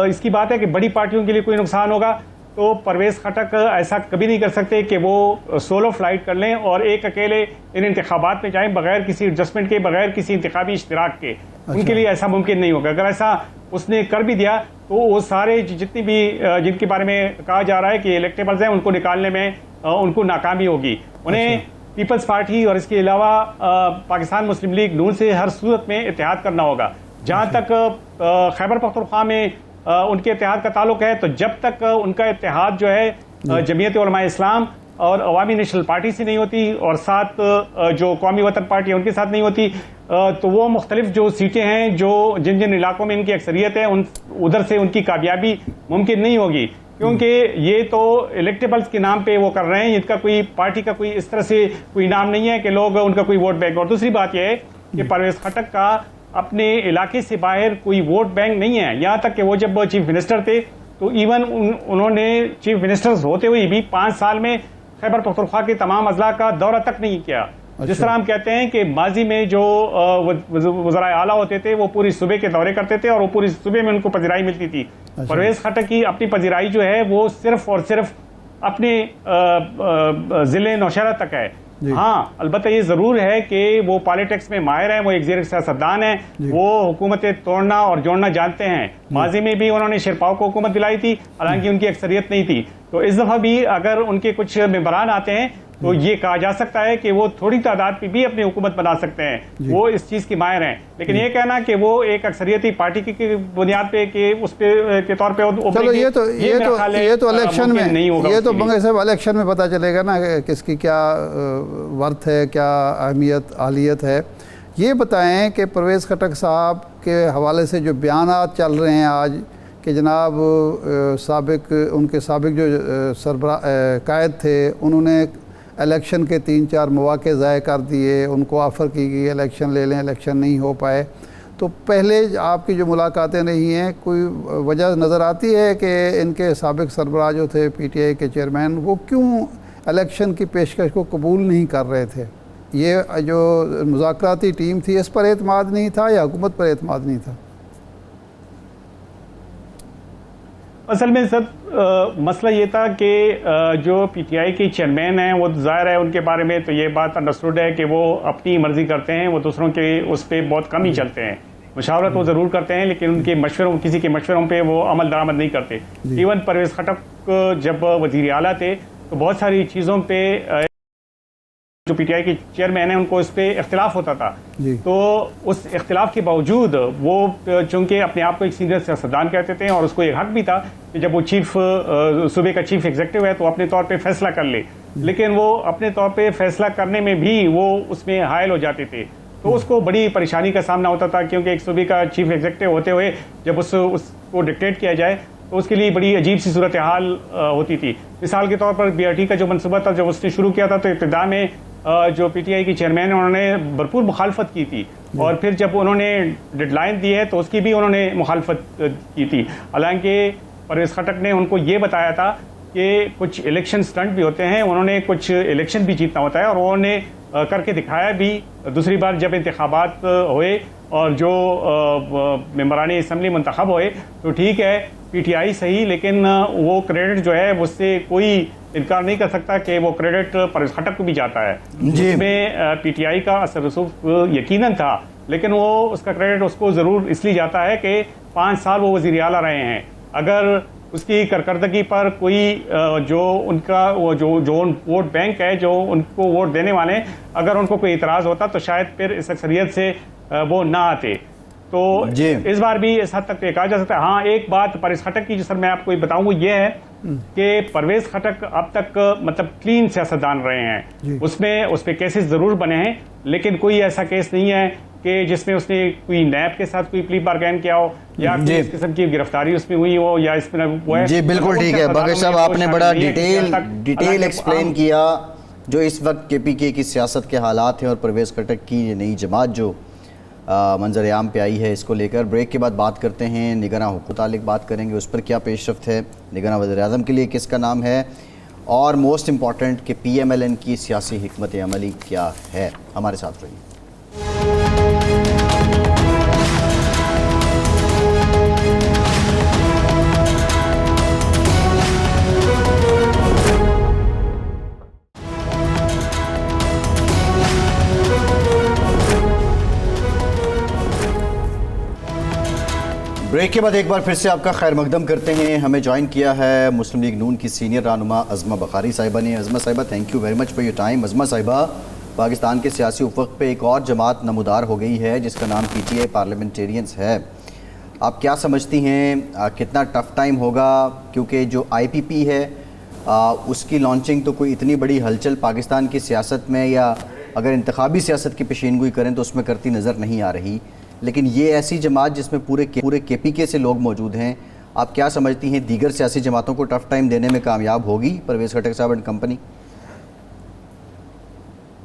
اس کی بات ہے کہ بڑی پارٹیوں کے لیے کوئی نقصان ہوگا تو پرویز خٹک ایسا کبھی نہیں کر سکتے کہ وہ سولو فلائٹ کر لیں اور ایک اکیلے ان انتخابات میں جائیں بغیر کسی ایڈجسٹمنٹ کے، بغیر کسی انتخابی اشتراک کے. ان کے لیے ایسا ممکن نہیں ہوگا. اگر ایسا اس نے کر بھی دیا تو وہ سارے جتنی بھی جن کے بارے میں کہا جا رہا ہے کہ الیکٹیبلز ہیں ان کو نکالنے میں ان کو ناکامی ہوگی. انہیں پیپلز پارٹی اور اس کے علاوہ پاکستان مسلم لیگ نون سے ہر صورت میں اتحاد کرنا ہوگا. جہاں تک خیبر پختونخوا میں ان کے اتحاد کا تعلق ہے تو جب تک ان کا اتحاد جو ہے جمعیت علماء اسلام اور عوامی نیشنل پارٹی سے نہیں ہوتی اور ساتھ جو قومی وطن پارٹی ہے ان کے ساتھ نہیں ہوتی تو وہ مختلف جو سیٹیں ہیں جو جن علاقوں میں ان کی اکثریت ہے ادھر سے ان کی کامیابی ممکن نہیں ہوگی. کیونکہ یہ تو الیکٹیبلز کے نام پہ وہ کر رہے ہیں، ان کا کوئی پارٹی کا کوئی اس طرح سے کوئی نام نہیں ہے کہ لوگ ان کا کوئی ووٹ بینک. اور دوسری بات یہ ہے کہ پرویز خٹک کا اپنے علاقے سے باہر کوئی ووٹ بینک نہیں ہے. یہاں تک کہ وہ جب چیف منسٹر تھے تو ایون انہوں نے چیف منسٹر ہوتے ہوئے بھی 5 سال میں خیبر پختونخوا کے تمام اضلاع کا دورہ تک نہیں کیا. جس طرح ہم کہتے ہیں کہ ماضی میں جو وزرائے اعلیٰ ہوتے تھے وہ پوری صوبے کے دورے کرتے تھے اور وہ پوری صوبے میں ان کو پذیرائی ملتی تھی. پرویز خٹک کی اپنی پذیرائی جو ہے وہ صرف اور صرف اپنے ضلع نوشہرہ تک ہے. ہاں البتہ یہ ضرور ہے کہ وہ پالیٹکس میں ماہر ہیں، وہ ایک زیر سیاستدان ہیں، وہ حکومتیں توڑنا اور جوڑنا جانتے ہیں. ماضی میں بھی انہوں نے شیرپاؤ کو حکومت دلائی تھی، حالانکہ ان کی اکثریت نہیں تھی. تو اس دفعہ بھی اگر ان کے کچھ ممبران آتے ہیں تو یہ کہا جا سکتا ہے کہ وہ تھوڑی تعداد پہ بھی اپنی حکومت بنا سکتے ہیں. وہ اس چیز کی ماہر ہیں. لیکن یہ کہنا کہ وہ ایک اکثریتی پارٹی کی بنیاد پہ کہ اس پہ کے طور پہ چلو یہ تو الیکشن میں یہ تو بنگے صاحب الیکشن میں پتہ چلے گا نا کہ کس کی کیا ورتھ ہے، کیا اہمیت اہلیت ہے. یہ بتائیں کہ پرویز خٹک صاحب کے حوالے سے جو بیانات چل رہے ہیں آج کہ جناب ان کے سابق جو سربراہ قائد تھے انہوں نے الیکشن کے 3-4 مواقع ضائع کر دیے، ان کو آفر کی گئی الیکشن لے لیں، الیکشن نہیں ہو پائے. تو پہلے آپ کی جو ملاقاتیں رہی ہیں کوئی وجہ نظر آتی ہے کہ ان کے سابق سربراہ جو تھے پی ٹی آئی کے چیئرمین وہ کیوں الیکشن کی پیشکش کو قبول نہیں کر رہے تھے؟ یہ جو مذاکراتی ٹیم تھی اس پر اعتماد نہیں تھا یا حکومت پر اعتماد نہیں تھا؟ اصل میں سر مسئلہ یہ تھا کہ جو پی ٹی آئی کے چیئرمین ہیں وہ ظاہر ہے ان کے بارے میں تو یہ بات انڈرسٹوڈ ہے کہ وہ اپنی مرضی کرتے ہیں، وہ دوسروں کے اس پہ بہت کم ہی چلتے ہیں. مشاورت وہ ضرور کرتے ہیں لیکن ان کے مشوروں کسی کے مشوروں پہ وہ عمل درآمد نہیں کرتے. ایون پرویز خٹک جب وزیر اعلیٰ تھے تو بہت ساری چیزوں پہ جو پی ٹی آئی کے چیئرمین ہیں ان کو اس پہ اختلاف ہوتا تھا. تو اس اختلاف کے باوجود وہ چونکہ اپنے آپ کو ایک سینئر سیاستدان کہتے تھے اور اس کو یہ حق بھی تھا کہ جب وہ صوبے کا چیف ایگزیکٹو ہے تو اپنے طور پہ فیصلہ کر لے. لیکن وہ اپنے طور پہ فیصلہ کرنے میں بھی وہ اس میں حائل ہو جاتے تھے. تو اس کو بڑی پریشانی کا سامنا ہوتا تھا کیونکہ ایک صوبے کا چیف ایگزیکٹو ہوتے ہوئے جب اس کو ڈکٹیٹ کیا جائے تو اس کے لیے بڑی عجیب سی صورتحال ہوتی تھی. مثال کے طور پر بی آر ٹی کا جو منصوبہ تھا جب اس نے شروع کیا تھا تو ابتدا میں جو پی ٹی آئی کی چیئرمین ہیں انہوں نے بھرپور مخالفت کی تھی اور پھر جب انہوں نے ڈیڈ لائن دی ہے تو اس کی بھی انہوں نے مخالفت کی تھی. حالانکہ پرویز خٹک نے ان کو یہ بتایا تھا کہ کچھ الیکشن سٹنٹ بھی ہوتے ہیں، انہوں نے کچھ الیکشن بھی جیتنا ہوتا ہے اور انہوں نے کر کے دکھایا بھی. دوسری بار جب انتخابات ہوئے اور جو ممبران اسمبلی منتخب ہوئے تو ٹھیک ہے پی ٹی آئی صحیح لیکن وہ کریڈٹ جو ہے اس سے کوئی انکار نہیں کر سکتا کہ وہ کریڈٹ پرویز خٹک کو بھی جاتا ہے. اس میں پی ٹی آئی کا اثر رسوخ یقیناً تھا لیکن وہ اس کا کریڈٹ اس کو ضرور اس لیے جاتا ہے کہ 5 سال وہ وزیر اعلیٰ رہے ہیں. اگر اس کی کارکردگی پر کوئی جو ان کا جو ووٹ بینک ہے جو ان کو ووٹ دینے والے ہیں اگر ان کو کوئی اعتراض ہوتا تو شاید پھر اس اکثریت سے وہ نہ آتے. تو اس بار بھی اس حد تک کہا جا سکتا ہے. ہاں ایک بات پرویز خٹک کی جو سر میں آپ کو بتاؤں وہ یہ ہے کہ پرویز خٹک اب تک مطلب کلین سیاستدان رہے ہیں. اس پہ کیسز ضرور بنے ہیں لیکن کوئی ایسا کیس نہیں ہے کہ جس میں اس نے کوئی نیب کے ساتھ کوئی پلی بارگین کیا ہو یا کوئی اس قسم کی گرفتاری اس میں ہوئی ہو یا اس میں وہ ہے. جی بالکل ٹھیک ہے باقی صاحب آپ نے بڑا ڈیٹیل ایکسپلین کیا جو اس وقت کے پی کے کی سیاست کے حالات ہیں اور پرویز خٹک کی نئی جماعت جو منظر عام پہ آئی ہے اس کو لے کر. بریک کے بعد بات کرتے ہیں نگراں حقوق متعلق بات کریں گے اس پر کیا پیش رفت ہے، نگراں وزیر اعظم کے لیے کس کا نام ہے اور موسٹ امپورٹنٹ کہ پی ایم ایل این کی سیاسی حکمت عملی کیا ہے. ہمارے ساتھ رہیے. بریک کے بعد ایک بار پھر سے آپ کا خیر مقدم کرتے ہیں. ہمیں جوائن کیا ہے مسلم لیگ نون کی سینئر رہنما عظمہ بخاری صاحبہ نے. عظمہ صاحبہ thank you very much for your time. Uzma صاحبہ، پاکستان کے سیاسی افق پہ ایک اور جماعت نمودار ہو گئی ہے جس کا نام پی ٹی آئی پارلیمنٹیرینز ہے. آپ کیا سمجھتی ہیں کتنا ٹف ٹائم ہوگا؟ کیونکہ جو آئی پی پی ہے اس کی لانچنگ تو کوئی اتنی بڑی ہلچل پاکستان کی سیاست میں یا اگر انتخابی سیاست کی پیشین گوئی کریں تو اس میں کرتی نظر نہیں آ رہی، لیکن یہ ایسی جماعت جس میں پورے کے پی کے سے لوگ موجود ہیں. آپ کیا سمجھتی ہیں دیگر سیاسی جماعتوں کو ٹف ٹائم دینے میں کامیاب ہوگی پرویز خٹک صاحب اینڈ کمپنی؟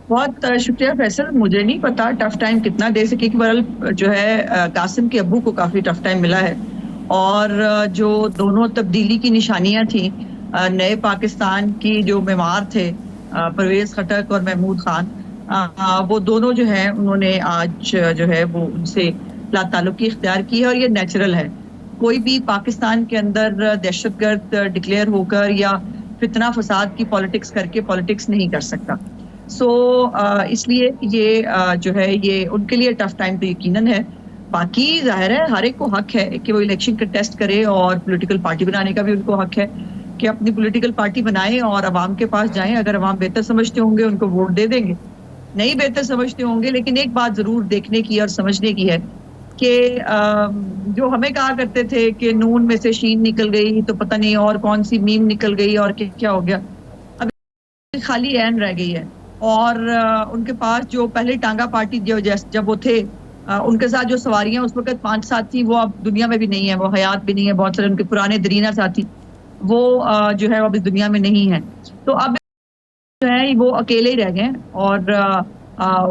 بہت شکریہ فیصل. مجھے نہیں پتا ٹف ٹائم کتنا دے سکے کہ بہرحال جو ہے قاسم کے ابو کو کافی ٹف ٹائم ملا ہے، اور جو دونوں تبدیلی کی نشانیاں تھیں، نئے پاکستان کی جو معمار تھے پرویز خٹک اور محمود خان، وہ دونوں جو ہیں انہوں نے آج جو ہے وہ ان سے لا تعلقی اختیار کی ہے، اور یہ نیچرل ہے. کوئی بھی پاکستان کے اندر دہشت گرد ڈکلیئر ہو کر یا فتنہ فساد کی پالیٹکس کر کے پالیٹکس نہیں کر سکتا. اس لیے یہ جو ہے یہ ان کے لیے ٹف ٹائم تو یقیناً ہے. باقی ظاہر ہے ہر ایک کو حق ہے کہ وہ الیکشن کنٹیسٹ کرے، اور پولیٹیکل پارٹی بنانے کا بھی ان کو حق ہے کہ اپنی پولیٹیکل پارٹی بنائیں اور عوام کے پاس جائیں. اگر عوام بہتر سمجھتے ہوں گے ان کو ووٹ دے دیں گے، نہیں بہتر سمجھتے ہوں گے. لیکن ایک بات ضرور دیکھنے کی اور سمجھنے کی ہے کہ جو ہمیں کہا کرتے تھے کہ نون میں سے شین نکل گئی تو پتہ نہیں اور کون سی میم نکل گئی اور کیا ہو گیا، اب خالی عین رہ گئی ہے. اور ان کے پاس جو پہلے ٹانگا پارٹی جب وہ تھے، ان کے ساتھ جو سواریاں اس وقت 5 ساتھی وہ اب دنیا میں بھی نہیں ہیں، وہ حیات بھی نہیں ہے. بہت سارے ان کے پرانے درینہ ساتھی وہ جو ہے اب اس دنیا میں نہیں ہیں. تو اب جو ہے وہ اکیلے ہی رہ گئے، اور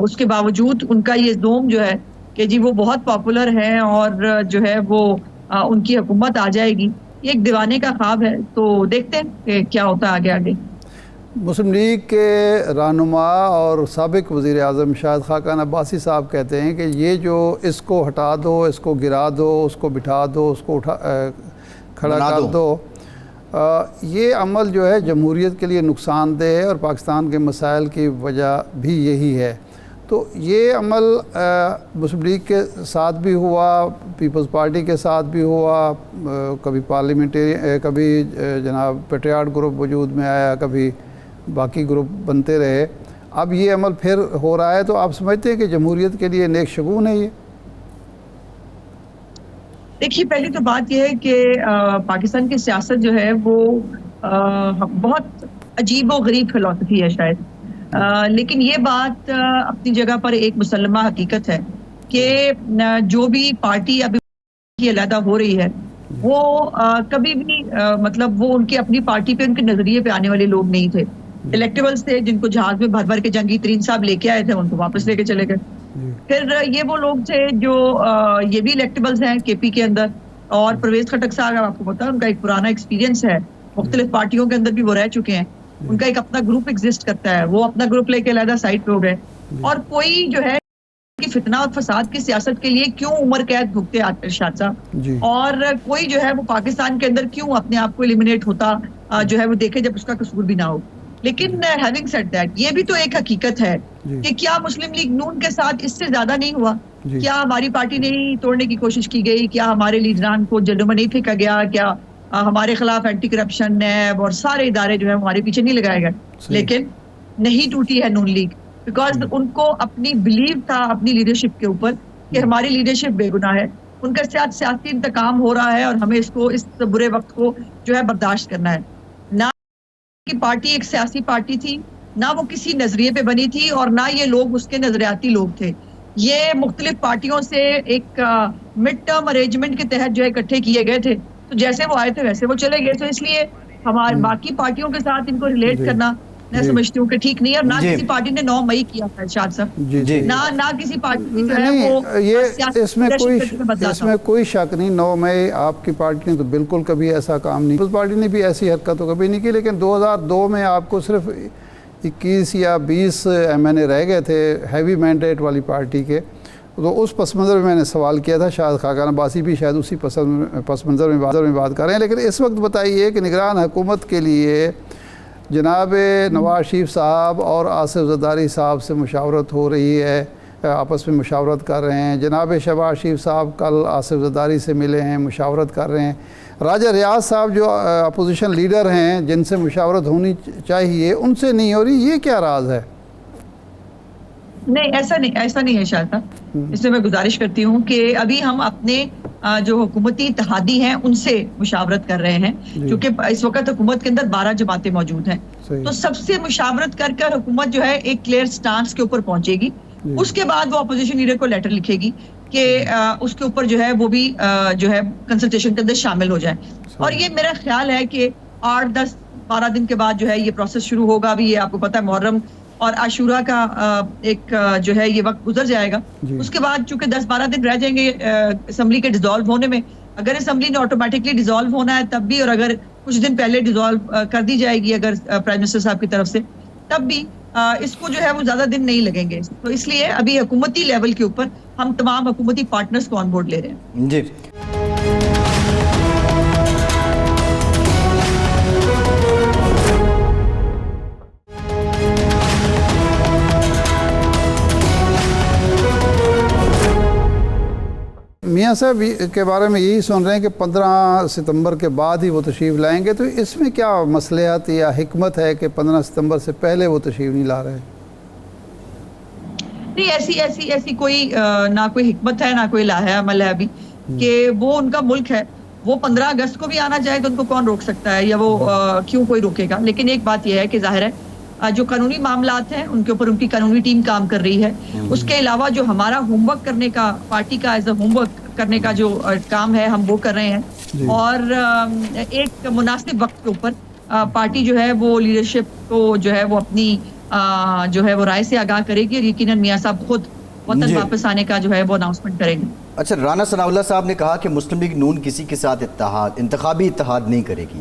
اس کے باوجود ان کا یہ زوم جو ہے کہ جی وہ بہت پاپولر ہے اور جو ہے وہ ان کی حکومت آ جائے گی، یہ ایک دیوانے کا خواب ہے. تو دیکھتے ہیں کہ کیا ہوتا ہے آگے. مسلم لیگ کے رہنما اور سابق وزیر اعظم شاہد خاقان عباسی صاحب کہتے ہیں کہ یہ جو اس کو ہٹا دو، اس کو گرا دو، اس کو بٹھا دو، اس کو کھڑا کر دو، یہ عمل جو ہے جمہوریت کے لیے نقصان دہ ہے، اور پاکستان کے مسائل کی وجہ بھی یہی ہے. تو یہ عمل مسلم لیگ کے ساتھ بھی ہوا، پیپلز پارٹی کے ساتھ بھی ہوا، کبھی کبھی جناب پیٹریاٹ گروپ وجود میں آیا، کبھی باقی گروپ بنتے رہے. اب یہ عمل پھر ہو رہا ہے، تو آپ سمجھتے ہیں کہ جمہوریت کے لیے نیک شگون ہے یہ؟ دیکھیے پہلی تو بات یہ ہے کہ پاکستان کی سیاست جو ہے وہ بہت عجیب و غریب فلسفی ہے شاید، لیکن یہ بات اپنی جگہ پر ایک مسلمہ حقیقت ہے کہ جو بھی پارٹی ابھی کی علیحدہ ہو رہی ہے وہ کبھی بھی مطلب وہ ان کی اپنی پارٹی پہ ان کے نظریے پہ آنے والے لوگ نہیں تھے. الیکٹیبلز تھے جن کو جہاز میں بھر بھر کے جنگی ترین صاحب لے کے آئے تھے، ان کو واپس لے کے چلے گئے. پھر یہ وہ لوگ تھے جو یہ بھی الیکٹیبلز ہیں کے پی کے اندر، اور پرویز خٹک صاحب آپ کو پتا ہے ان کا ایک پرانا ایکسپیرینس ہے، مختلف پارٹیوں کے اندر بھی وہ رہ چکے ہیں، ان کا ایک اپنا گروپ ایگزسٹ کرتا ہے، وہ اپنا گروپ لے کے علیحدہ سائٹ پہ ہو گئے. اور کوئی جو ہے کہ فتنہ اور فساد کی سیاست کے لیے کیوں عمر قید بھگتے ارشاد صاحب، اور کوئی جو ہے وہ پاکستان کے اندر کیوں اپنے آپ کو ایلیمینیٹ ہوتا جو ہے وہ دیکھے جب اس کا قصور بھی نہ ہو. لیکن ہیونگ سیڈ دیٹ یہ بھی تو ایک حقیقت ہے کہ کیا مسلم لیگ نون کے ساتھ اس سے زیادہ نہیں ہوا؟ کیا ہماری پارٹی نہیں توڑنے کی کوشش کی گئی؟ کیا ہمارے لیڈران کو جیلوں میں نہیں پھینکا گیا؟ کیا ہمارے خلاف اینٹی کرپشن نیب اور سارے ادارے جو ہیں ہمارے پیچھے نہیں لگائے گئے؟ لیکن نہیں ٹوٹی ہے نون لیگ، بیکاز ان کو اپنی بلیو تھا اپنی لیڈرشپ کے اوپر کہ ہماری لیڈرشپ بے گناہ ہے. ان کے ساتھ سیاسی انتقام ہو رہا ہے اور ہمیں اس کو اس برے وقت کو جو ہے برداشت کرنا ہے. نہ کی پارٹی ایک سیاسی پارٹی تھی، نہ وہ کسی نظریے پہ بنی تھی، اور نہ یہ لوگ اس کے نظریاتی لوگ تھے. یہ مختلف پارٹیوں سے ایک مڈ ٹرم ارینجمنٹ کے تحت جو ہے اکٹھے کیے گئے تھے، تو جیسے وہ آئے تھے ویسے وہ چلے گئے. تو اس لیے ہمارے باقی پارٹیوں کے ساتھ ان کو ریلیٹ کرنا میں سمجھتی ہوں کہ ٹھیک نہیں ہے. اور نہ کسی پارٹی نے 9 مئی کیا تھا ارشاد صاحب، نہ کسی پارٹی جو ہے وہ یہ اس میں کوئی شک نہیں. 9 مئی آپ کی پارٹی نے تو بالکل کبھی ایسا کام نہیں، اس پارٹی نے بھی ایسی حرکت تو کبھی نہیں کی. لیکن 2002 میں آپ کو صرف 21 یا 20 MNA رہ گئے تھے ہیوی مینڈیٹ والی پارٹی کے. تو اس پس منظر میں میں نے سوال کیا تھا، شاید خاقان عباسی بھی شاید اسی پس منظر میں بات کر رہے ہیں. لیکن اس وقت بتائیے کہ نگران حکومت کے لیے جناب نواز شریف صاحب اور آصف زرداری صاحب سے مشاورت ہو رہی ہے، آپس میں مشاورت کر رہے ہیں. جناب شہباز شریف صاحب کل آصف زرداری سے ملے ہیں, مشاورت کر رہے ہیں. راجہ ریاض صاحب جو اپوزیشن لیڈر ہیں جن سے مشاورت ہونی چاہیے ان سے نہیں ہو رہی, یہ کیا راز ہے؟ نہیں ایسا نہیں ہے شاید صاحب. اس میں میں گزارش کرتی ہوں کہ ابھی ہم اپنے جو حکومتی اتحادی ہیں ان سے مشاورت کر رہے ہیں, کیونکہ اس وقت حکومت کے اندر 12 جماعتیں موجود ہیں. تو سب سے مشاورت کر کر حکومت جو ہے ایک کلیئر سٹانس کے اوپر پہنچے گی. اس کے بعد وہ اپوزیشن لیڈر کو لیٹر لکھے گی کہ اس کے اوپر جو ہے وہ بھی جو ہے کنسلٹیشن کے اندر شامل ہو جائے. اور یہ میرا خیال ہے کہ 8, 10, 12 دن کے بعد جو ہے یہ پروسیس شروع ہوگا. ابھی یہ آپ کو پتہ ہے محرم اور عاشورہ کا ایک جو ہے یہ وقت گزر جائے گا. اس کے بعد چونکہ 10-12 دن رہ جائیں گے اسمبلی کے ڈیزالو ہونے میں. اگر اسمبلی نے آٹومیٹکلی ڈیزالو ہونا ہے تب بھی, اور اگر کچھ دن پہلے ڈیزالو کر دی جائے گی اگر پرائم منسٹر صاحب کی طرف سے, تب بھی اس کو جو ہے وہ زیادہ دن نہیں لگیں گے. تو اس لیے ابھی حکومتی لیول کے اوپر ہم تمام حکومتی پارٹنرز کو آن بورڈ لے رہے ہیں. جی میاں صاحب کے بارے میں یہی سن رہے ہیں کہ 15 ستمبر کے بعد ہی وہ تشریف لائیں گے, تو اس میں کیا مصلحت یا حکمت ہے کہ 15 ستمبر سے پہلے وہ تشریف نہیں لا رہے؟ نہیں ایسی کوئی نہ کوئی حکمت ہے نہ کوئی لاہے عمل ہے ابھی, کہ وہ ان کا ملک ہے. وہ 15 اگست کو بھی آنا چاہے تو ان کو کون روک سکتا ہے, یا وہ کیوں کوئی روکے گا. لیکن ایک بات یہ ہے کہ ظاہر ہے جو قانونی معاملات ہیں ان کے اوپر ان کی قانونی ٹیم کام کر رہی ہے. اس کے علاوہ جو ہمارا ہوم ورک کرنے کا, پارٹی کا ایز اے ہوم ورک کرنے کا جو کام ہے ہم وہ کر رہے ہیں. اور ایک مناسب وقت کے اوپر پارٹی جو ہے وہ لیڈرشپ کو جو ہے وہ اپنی جو ہے وہ رائے سے آگاہ کرے گی, اور یقیناً میاں صاحب خود وطن واپس آنے کا جو ہے وہ اناؤنسمنٹ کریں گے. اچھا, رانا ثناء اللہ صاحب نے کہا کہ مسلم لیگ نون کسی کے ساتھ انتخابی اتحاد نہیں کرے گی.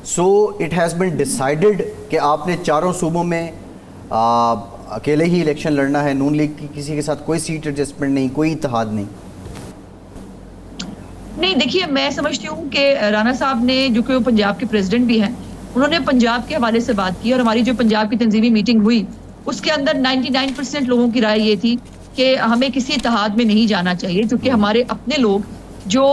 So it has been decided کہ آپ نے چاروں صوبوں میں اکیلے ہی الیکشن لڑنا ہے. نون لیگ کی کسی کے ساتھ کوئی سیٹ ایڈجسٹمنٹ نہیں, کوئی اتحاد نہیں. نہیں دیکھیے, میں سمجھتی ہوں کہ رانا صاحب نے, جو کہ وہ پنجاب کے پریزیڈنٹ بھی ہیں, انہوں نے پنجاب کے حوالے سے بات کی, اور ہماری جو پنجاب کی تنظیمی میٹنگ ہوئی اس کے اندر 99% لوگوں کی رائے یہ تھی کہ ہمیں کسی اتحاد میں نہیں جانا چاہیے, کیونکہ ہمارے اپنے لوگ جو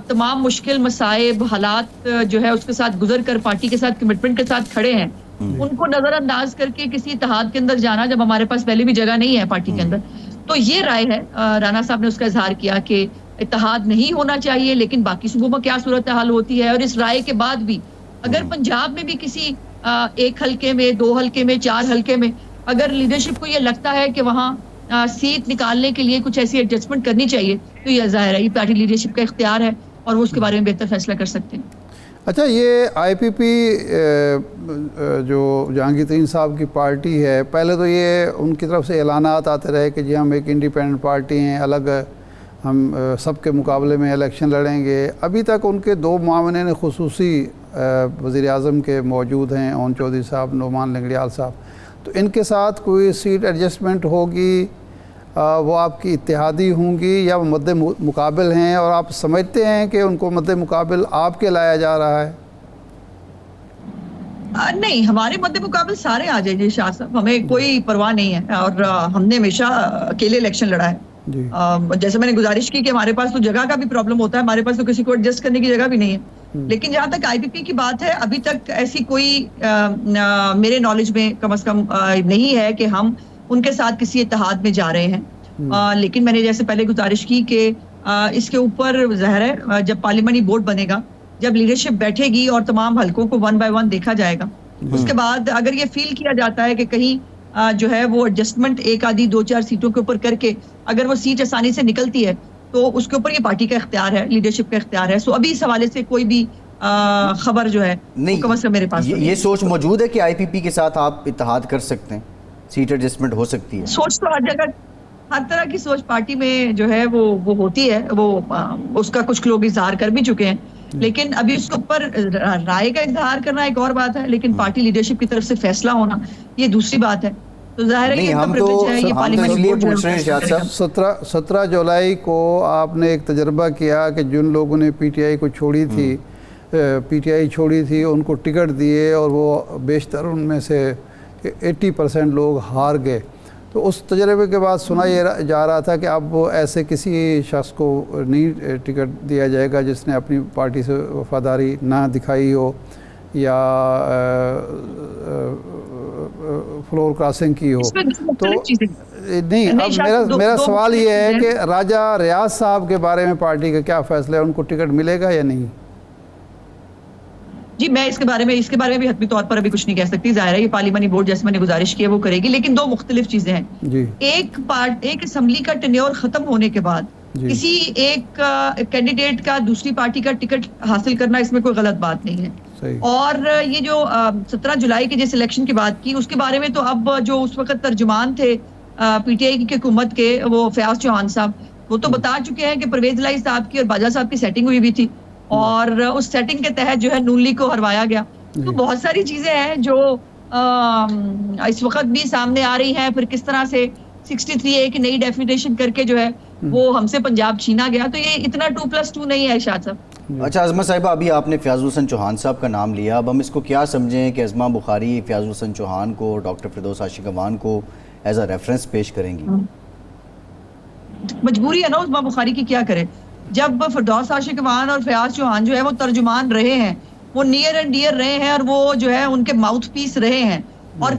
تمام مشکل مصائب حالات جو ہے اس کے ساتھ گزر کر پارٹی کے ساتھ کمٹمنٹ کے ساتھ کھڑے ہیں, ان کو نظر انداز کر کے کسی اتحاد کے اندر جانا, جب ہمارے پاس پہلے بھی جگہ نہیں ہے پارٹی کے اندر. تو یہ رائے ہے, رانا صاحب نے اس کا اظہار کیا کہ اتحاد نہیں ہونا چاہیے. لیکن باقی صوبوں میں کیا صورتحال ہوتی ہے, اور اس رائے کے بعد بھی اگر پنجاب میں بھی کسی ایک حلقے میں, 2 حلقے میں, 4 حلقے میں اگر لیڈرشپ کو یہ لگتا ہے کہ وہاں سیٹ نکالنے کے لیے کچھ ایسی ایڈجسٹمنٹ کرنی چاہیے, تو یہ ظاہر ہے یہ پارٹی لیڈرشپ کا اختیار ہے, اور وہ اس کے بارے میں بہتر فیصلہ کر سکتے ہیں. اچھا, یہ آئی پی پی جو جہانگیر ترین صاحب کی پارٹی ہے, پہلے تو یہ ان کی طرف سے اعلانات آتے رہے کہ جی ہم ایک انڈیپینڈنٹ پارٹی ہیں, الگ ہم سب کے مقابلے میں الیکشن لڑیں گے. ابھی تک ان کے 2 معاونین خصوصی وزیر اعظم کے موجود ہیں, اون چودھری صاحب, نعمان لنگڑیال صاحب. تو ان کے ساتھ کوئی سیٹ ایڈجسٹمنٹ ہوگی, وہ آپ کی اتحادی ہوں گی, یا وہ مد مقابل ہیں, اور آپ سمجھتے ہیں کہ ان کو مد مقابل آپ کے لایا جا رہا ہے؟ نہیں, ہمارے مد مقابل سارے آ جائیں گے شاہ صاحب, ہمیں کوئی پرواہ نہیں ہے, اور ہم نے ہمیشہ اکیلے الیکشن لڑا ہے. جیسے میں نے گزارش کی کہ ہمارے پاس تو جگہ کا بھی پرابلم ہوتا ہے, ہمارے پاس تو کسی کو ایڈجسٹ کرنے کی جگہ بھی نہیں ہے. لیکن جہاں تک آئی پی پی کی بات ہے, ابھی تک ایسی کوئی میرے نالج میں کم از کم نہیں ہے کہ ہم ان کے ساتھ کسی اتحاد میں جا رہے ہیں. لیکن میں نے جیسے پہلے گزارش کی کہ اس کے اوپر ظاہر ہے جب پارلیمانی بورڈ بنے گا, جب لیڈرشپ بیٹھے گی اور تمام حلقوں کو 1 by 1 دیکھا جائے گا, اس کے بعد اگر یہ فیل کیا جاتا ہے کہ کہیں جو ہے وہ ایڈجسٹمنٹ 1 آدھی 2-4 سیٹوں کے اوپر کر کے اگر وہ سیٹ آسانی سے نکلتی ہے, تو اس کے اوپر یہ پارٹی کا اختیار ہے, لیڈرشپ کا اختیار ہے. سو ابھی اس حوالے سے کوئی بھی خبر جو ہے کم از کم میرے پاس یہ سوچ موجود ہے کہ آئی پی پی کے ساتھ آپ اتحاد کر سکتے ہیں, سیٹ ایڈجسٹمنٹ ہو سکتی ہے؟ سوچ تو ہر جگہ, ہر طرح کی سوچ پارٹی میں جو ہے وہ ہوتی ہے, وہ اس کا کچھ لوگ اظہار کر بھی چکے ہیں. لیکن ابھی اس کے اوپر رائے کا اظہار کرنا ایک اور بات ہے, لیکن پارٹی لیڈرشپ کی طرف سے فیصلہ ہونا یہ دوسری بات ہے. تو ظاہر ہے ہم تو اس لیے پوچھ رہے ہیں شاہد صاحب, 17 جولائی کو آپ نے ایک تجربہ کیا کہ جن لوگوں نے پی ٹی آئی کو چھوڑی تھی, ان کو ٹکٹ دیے, اور وہ بیشتر ان میں سے 80% لوگ ہار گئے. تو تو اس تجربے کے بعد سنا یہ جا رہا تھا کہ اب ایسے کسی شخص کو نہیں ٹکٹ دیا جائے گا جس نے اپنی پارٹی سے وفاداری نہ دکھائی ہو یا فلور کراسنگ کی ہو. تو نہیں، اب میرا سوال یہ ہے کہ راجہ ریاض صاحب کے بارے میں پارٹی کا کیا فیصلہ ہے؟ ان کو ٹکٹ ملے گا یا نہیں؟ جی میں اس کے بارے میں بھی حتمی طور پر ابھی کچھ نہیں کہہ سکتی. ظاہر ہے یہ پارلیمانی بورڈ جیسے میں نے گزارش کی ہے وہ کرے گی، لیکن دو مختلف چیزیں ہیں. جی ایک اسمبلی کا ٹینیور ختم ہونے کے بعد کسی ایک کینڈیڈیٹ کا دوسری پارٹی کا ٹکٹ حاصل کرنا، اس میں کوئی غلط بات نہیں ہے. اور یہ جو 17 جولائی کے جس الیکشن کی بات کی اس کے بارے میں تو اب جو اس وقت ترجمان تھے پی ٹی آئی کی حکومت کے، وہ فیاض چوہان صاحب، وہ تو بتا چکے ہیں کہ پرویز الہی صاحب کی اور باجوہ صاحب کی سیٹنگ ہوئی تھی اور اس سیٹنگ کے تحت جو ہے نون لیگ کو ہروایا گیا. تو بہت ساری چیزیں ہیں جو اس وقت بھی سامنے آ رہی ہیں. پھر کس طرح سے 63A کی نئی ڈیفینیشن کر کے جو ہے وہ ہم سے پنجاب چھینا گیا. تو یہ اتنا 2+2 نہیں ہے ارشاد صاحب. اچھا عظمت صاحبہ، ابھی آپ نے فیاض الحسن چوہان صاحب کا نام لیا، اب ہم اس کو کیا سمجھیں کہ عظمہ بخاری فیاض الحسن چوہان کو، ڈاکٹر فردوس عاشق امان کو ایز اے ریفرنس پیش کریں گی؟ مجبوری ہے نا عظمہ بخاری کی، کیا کرے؟ جب فردوس عاشق امان اور فیاض چوہان جو ہے وہ ترجمان رہے ہیں، وہ نیئر اینڈ ڈیئر رہے ہیں، اور وہ جو ہے ان کے ماؤتھ پیس رہے ہیں، اور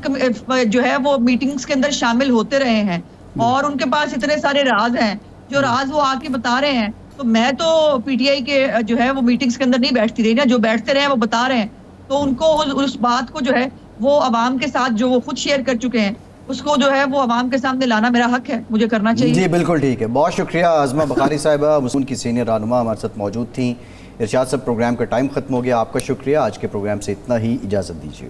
جو ہے وہ میٹنگز کے اندر شامل ہوتے رہے ہیں، اور ان کے پاس اتنے سارے راز ہیں جو راز وہ آ کے بتا رہے ہیں. تو میں تو پی ٹی آئی کے جو ہے وہ میٹنگز کے اندر نہیں بیٹھتی رہی نا، جو بیٹھتے رہے ہیں وہ بتا رہے ہیں. تو ان کو اس بات کو جو ہے وہ عوام کے ساتھ جو وہ خود شیئر کر چکے ہیں اس کو جو ہے وہ عوام کے سامنے لانا میرا حق ہے، مجھے کرنا چاہیے. جی بالکل ٹھیک ہے، بہت شکریہ عظمہ بخاری صاحبہ، مسون کی سینئر رہنما ہمارے ساتھ موجود تھیں. ارشاد صاحب، پروگرام کا ٹائم ختم ہو گیا، آپ کا شکریہ. آج کے پروگرام سے اتنا ہی، اجازت دیجیے.